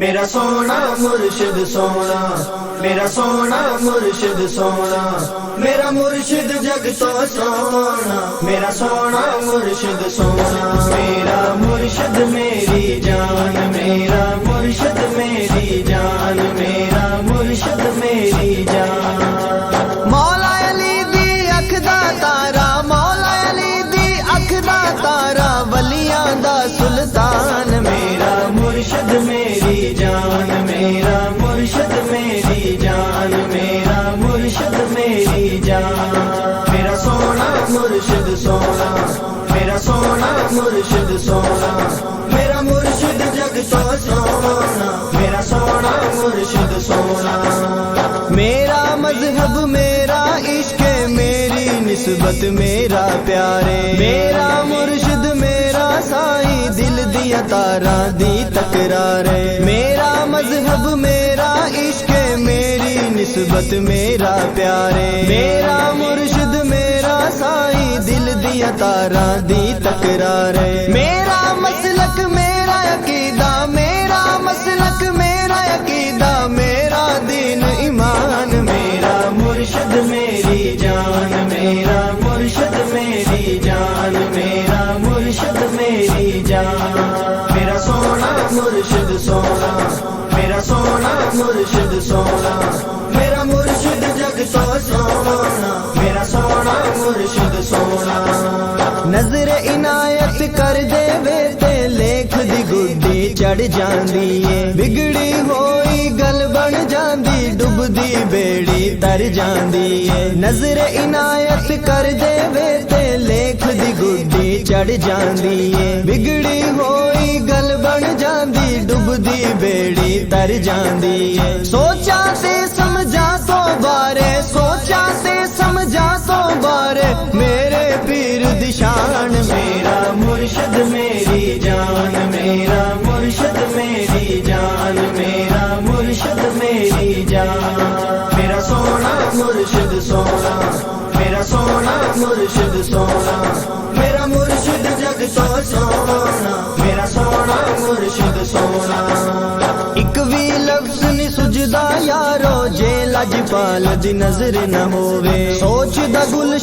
میرا سونا مرشد سونا، میرا سونا مرشد سونا، میرا مرشد جگ تو سونا، میرا سونا مرشد سونا، میرا مرشد میری جان، میرا مرشد میری جان، میرا مرشد میری جان۔ مولا علی دی اکھ دا تارا، مولا علی دی اکھ دا تارا، ولیاں دا سلطان، میرا مرشد میری جان، میرا مرشد میری جان، میرا مرشد میری جان۔ میرا سونا مرشد سونا، میرا سونا مرشد سونا، میرا مرشد جگ تو سونا، میرا سونا مرشد سونا۔ میرا مذہب میرا عشق میری نسبت میرا پیارے، میرا مرشد میرا سائیں دل دیا تاراں دی تکرار ہے، میرا مذہب میرا عشق میری نسبت میرا پیارے، میرا مرشد میرا سائیں دل دیا تاراں دی تکرار ہے، میرا مسلک میرا عقیدہ، میرا مسلک میرا عقیدہ، میرا دین ایمان، میرا مرشد میری جان، میرا مرشد میری جان، میرا مرشد میری جان۔ میرا سونا مرشد سونا، میرا سونا مرشد سونا، میرا مرشد جگ تو سونا، میرا سونا مرشد سونا۔ نظر عنایت کر دے وے تے لیکھ دی گڈی چڑھ جاندی ہے، بگڑی ہوئی گل بن جاندی، ڈبدی بیڑی تر جاندی ہے، نظر عنایت کر دے وے تے لیکھ دی گڈی چڑھ جاندی ہے، بگڑی ہوئی گل بن جاندی، ڈبدی بیڑی تر جاندی ہے، سوچا تے سمجھا تو بارے، سوچا تے سمجھا تو بارے، میرے پیر دی شان، میرا مرشد میری جان، میرا مرشد میری جان، میرا مرشد میری جان۔ میرا سونا مرشد سونا، میرا سونا مرشد سونا، میرا مرشد جگ تو سونا، میرا سونا مرشد سونا۔ ایک بھی لفظ نہیں سجدا یارو جے لجپال دی نظر نہ ہووے، سوچ دا گل